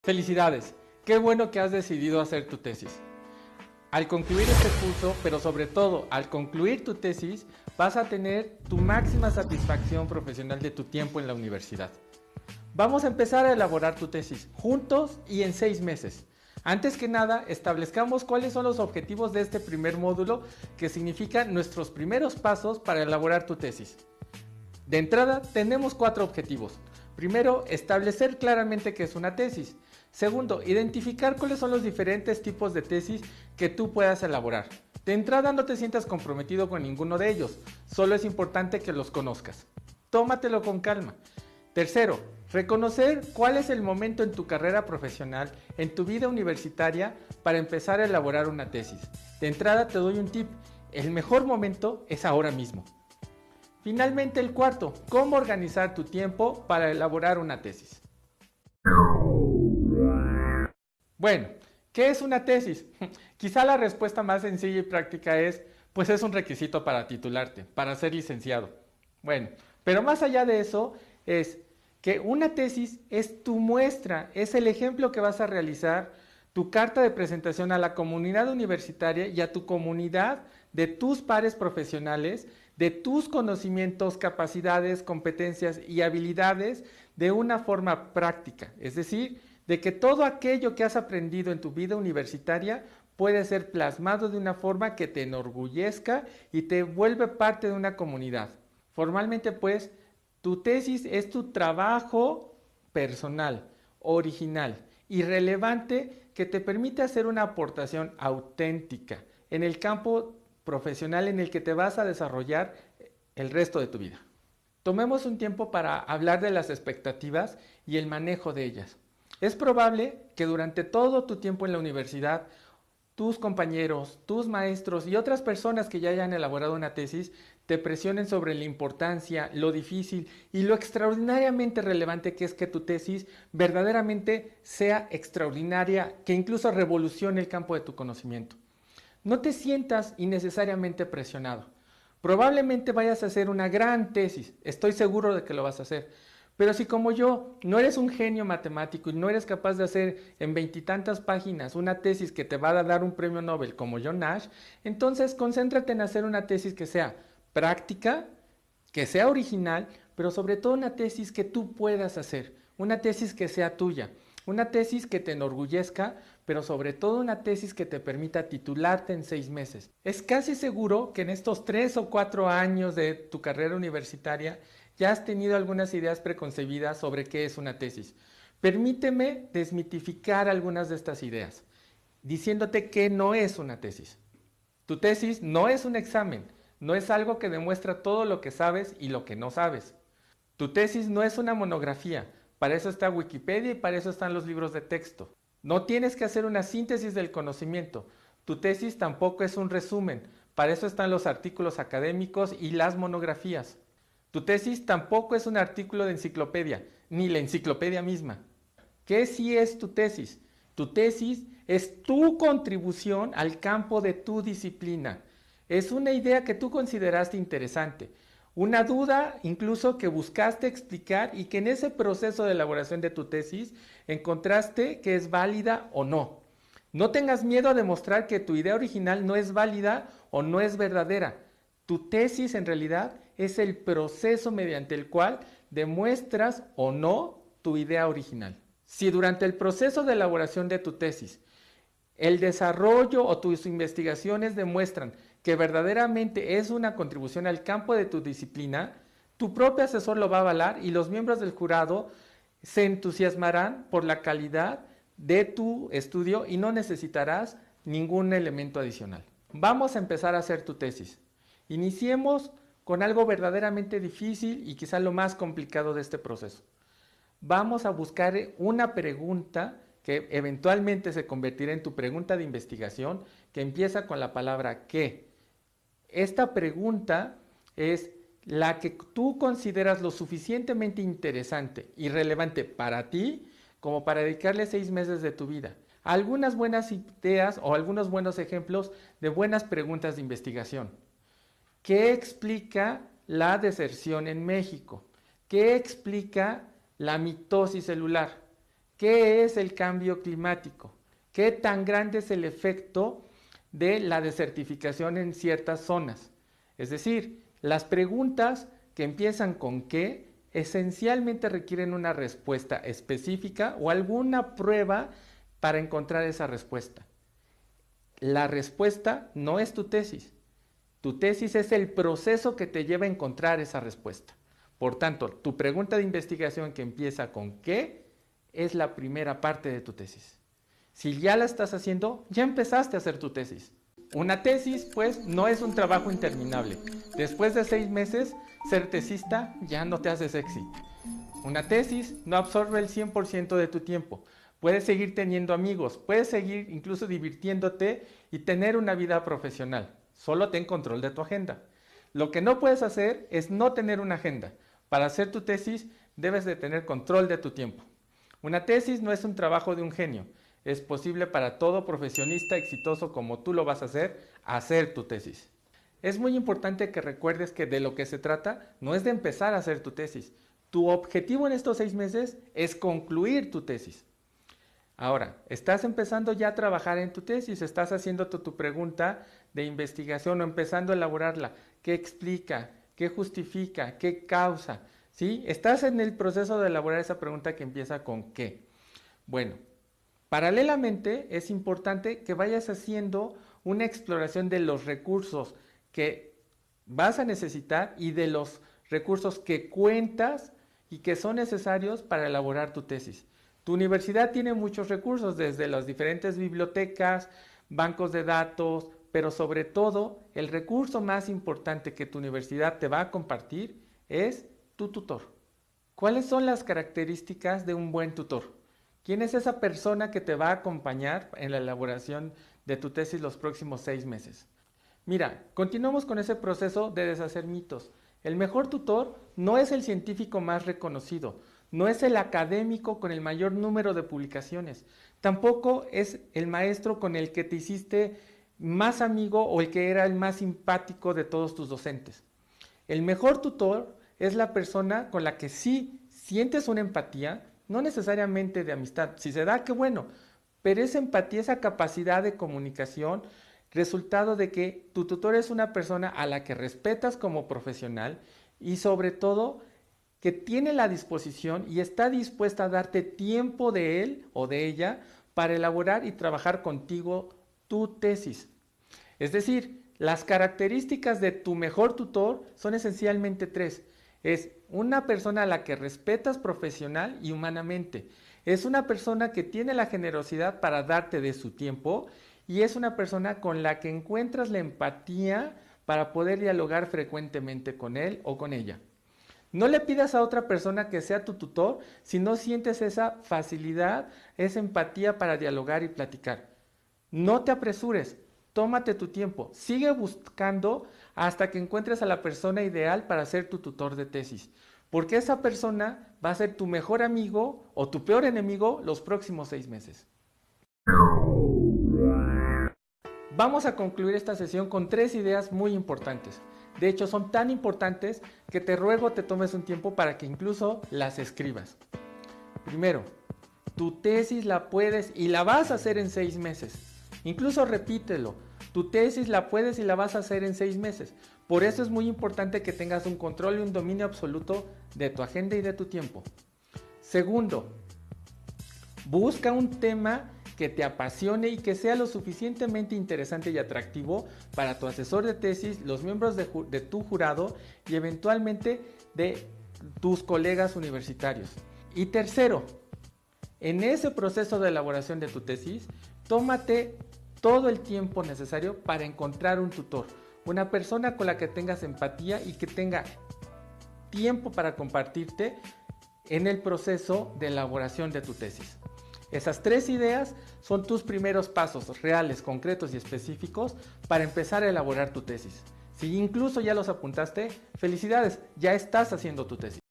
Felicidades, qué bueno que has decidido hacer tu tesis. Al concluir este curso, pero sobre todo al concluir tu tesis, vas a tener tu máxima satisfacción profesional de tu tiempo en la universidad. Vamos a empezar a elaborar tu tesis, juntos y en 6 meses. Antes que nada, establezcamos cuáles son los objetivos de este primer módulo, que significan nuestros primeros pasos para elaborar tu tesis. De entrada, tenemos 4 objetivos. Primero, establecer claramente qué es una tesis. Segundo, identificar cuáles son los diferentes tipos de tesis que tú puedas elaborar. De entrada, no te sientas comprometido con ninguno de ellos, solo es importante que los conozcas. Tómatelo con calma. Tercero, reconocer cuál es el momento en tu carrera profesional, en tu vida universitaria, para empezar a elaborar una tesis. De entrada, te doy un tip: el mejor momento es ahora mismo. Finalmente, el cuarto, cómo organizar tu tiempo para elaborar una tesis. Bueno, ¿qué es una tesis? Quizá la respuesta más sencilla y práctica es, pues es un requisito para titularte, para ser licenciado. Bueno, pero más allá de eso, es que una tesis es tu muestra, es el ejemplo que vas a realizar, tu carta de presentación a la comunidad universitaria y a tu comunidad de tus pares profesionales, de tus conocimientos, capacidades, competencias y habilidades de una forma práctica, es decir, de que todo aquello que has aprendido en tu vida universitaria puede ser plasmado de una forma que te enorgullezca y te vuelve parte de una comunidad. Formalmente, pues, tu tesis es tu trabajo personal, original y relevante, que te permite hacer una aportación auténtica en el campo profesional en el que te vas a desarrollar el resto de tu vida. Tomemos un tiempo para hablar de las expectativas y el manejo de ellas. Es probable que durante todo tu tiempo en la universidad, tus compañeros, tus maestros y otras personas que ya hayan elaborado una tesis te presionen sobre la importancia, lo difícil y lo extraordinariamente relevante que es que tu tesis verdaderamente sea extraordinaria, que incluso revolucione el campo de tu conocimiento. No te sientas innecesariamente presionado. Probablemente vayas a hacer una gran tesis, estoy seguro de que lo vas a hacer. Pero si, como yo, no eres un genio matemático y no eres capaz de hacer en 20 y tantas páginas una tesis que te va a dar un premio Nobel como John Nash, entonces concéntrate en hacer una tesis que sea práctica, que sea original, pero sobre todo una tesis que tú puedas hacer, una tesis que sea tuya, una tesis que te enorgullezca, pero sobre todo una tesis que te permita titularte en 6 meses. Es casi seguro que en estos 3 o 4 años de tu carrera universitaria ya has tenido algunas ideas preconcebidas sobre qué es una tesis. Permíteme desmitificar algunas de estas ideas, diciéndote que no es una tesis. Tu tesis no es un examen, no es algo que demuestra todo lo que sabes y lo que no sabes. Tu tesis no es una monografía, para eso está Wikipedia y para eso están los libros de texto. No tienes que hacer una síntesis del conocimiento. Tu tesis tampoco es un resumen, para eso están los artículos académicos y las monografías. Tu tesis tampoco es un artículo de enciclopedia, ni la enciclopedia misma. ¿Qué sí es tu tesis? Tu tesis es tu contribución al campo de tu disciplina. Es una idea que tú consideraste interesante, una duda incluso que buscaste explicar y que en ese proceso de elaboración de tu tesis encontraste que es válida o no. No tengas miedo a demostrar que tu idea original no es válida o no es verdadera. Tu tesis en realidad es el proceso mediante el cual demuestras o no tu idea original. Si durante el proceso de elaboración de tu tesis, el desarrollo o tus investigaciones demuestran que verdaderamente es una contribución al campo de tu disciplina, tu propio asesor lo va a avalar y los miembros del jurado se entusiasmarán por la calidad de tu estudio y no necesitarás ningún elemento adicional. Vamos a empezar a hacer tu tesis. Iniciemos con algo verdaderamente difícil y quizá lo más complicado de este proceso. Vamos a buscar una pregunta que eventualmente se convertirá en tu pregunta de investigación, que empieza con la palabra ¿qué? Esta pregunta es la que tú consideras lo suficientemente interesante y relevante para ti como para dedicarle 6 meses de tu vida. Algunas buenas ideas o algunos buenos ejemplos de buenas preguntas de investigación. ¿Qué explica la deserción en México? ¿Qué explica la mitosis celular? ¿Qué es el cambio climático? ¿Qué tan grande es el efecto de la desertificación en ciertas zonas? Es decir, las preguntas que empiezan con ¿qué? Esencialmente requieren una respuesta específica o alguna prueba para encontrar esa respuesta. La respuesta no es tu tesis. Tu tesis es el proceso que te lleva a encontrar esa respuesta. Por tanto, tu pregunta de investigación que empieza con ¿qué? Es la primera parte de tu tesis. Si ya la estás haciendo, ya empezaste a hacer tu tesis. Una tesis, pues, no es un trabajo interminable. Después de 6 meses, ser tesista ya no te hace sexy. Una tesis no absorbe el 100% de tu tiempo. Puedes seguir teniendo amigos, puedes seguir incluso divirtiéndote y tener una vida profesional. Solo ten control de tu agenda. Lo que no puedes hacer es no tener una agenda. Para hacer tu tesis, debes de tener control de tu tiempo. Una tesis no es un trabajo de un genio. Es posible para todo profesionista exitoso como tú lo vas a hacer tu tesis. Es muy importante que recuerdes que de lo que se trata no es de empezar a hacer tu tesis. Tu objetivo en estos 6 meses es concluir tu tesis. Ahora, estás empezando ya a trabajar en tu tesis, estás haciendo tu pregunta de investigación o empezando a elaborarla. ¿Qué explica? ¿Qué justifica? ¿Qué causa? ¿Sí? Estás en el proceso de elaborar esa pregunta que empieza con ¿qué? Bueno, paralelamente es importante que vayas haciendo una exploración de los recursos que vas a necesitar y de los recursos que cuentas y que son necesarios para elaborar tu tesis. Tu universidad tiene muchos recursos, desde las diferentes bibliotecas, bancos de datos, pero sobre todo el recurso más importante que tu universidad te va a compartir es tu tutor. ¿Cuáles son las características de un buen tutor? ¿Quién es esa persona que te va a acompañar en la elaboración de tu tesis los próximos 6 meses? Mira, continuamos con ese proceso de deshacer mitos. El mejor tutor no es el científico más reconocido, no es el académico con el mayor número de publicaciones, tampoco es el maestro con el que te hiciste más amigo o el que era el más simpático de todos tus docentes. El mejor tutor es la persona con la que sí sientes una empatía, no necesariamente de amistad. Si se da, qué bueno, pero esa empatía, esa capacidad de comunicación, resultado de que tu tutor es una persona a la que respetas como profesional y sobre todo que tiene la disposición y está dispuesta a darte tiempo de él o de ella para elaborar y trabajar contigo tu tesis. Es decir, las características de tu mejor tutor son esencialmente 3. Es una persona a la que respetas profesional y humanamente. Es una persona que tiene la generosidad para darte de su tiempo y es una persona con la que encuentras la empatía para poder dialogar frecuentemente con él o con ella. No le pidas a otra persona que sea tu tutor si no sientes esa facilidad, esa empatía para dialogar y platicar. No te apresures, tómate tu tiempo, sigue buscando hasta que encuentres a la persona ideal para ser tu tutor de tesis, porque esa persona va a ser tu mejor amigo o tu peor enemigo los próximos 6 meses. Vamos a concluir esta sesión con 3 ideas muy importantes. De hecho, son tan importantes que te ruego te tomes un tiempo para que incluso las escribas. Primero, tu tesis la puedes y la vas a hacer en 6 meses. Incluso repítelo, tu tesis la puedes y la vas a hacer en 6 meses. Por eso es muy importante que tengas un control y un dominio absoluto de tu agenda y de tu tiempo. Segundo, busca un tema que te apasione y que sea lo suficientemente interesante y atractivo para tu asesor de tesis, los miembros de tu jurado y eventualmente de tus colegas universitarios. Y tercero, en ese proceso de elaboración de tu tesis, tómate todo el tiempo necesario para encontrar un tutor, una persona con la que tengas empatía y que tenga tiempo para compartirte en el proceso de elaboración de tu tesis. Esas 3 ideas son tus primeros pasos reales, concretos y específicos para empezar a elaborar tu tesis. Si incluso ya los apuntaste, felicidades, ya estás haciendo tu tesis.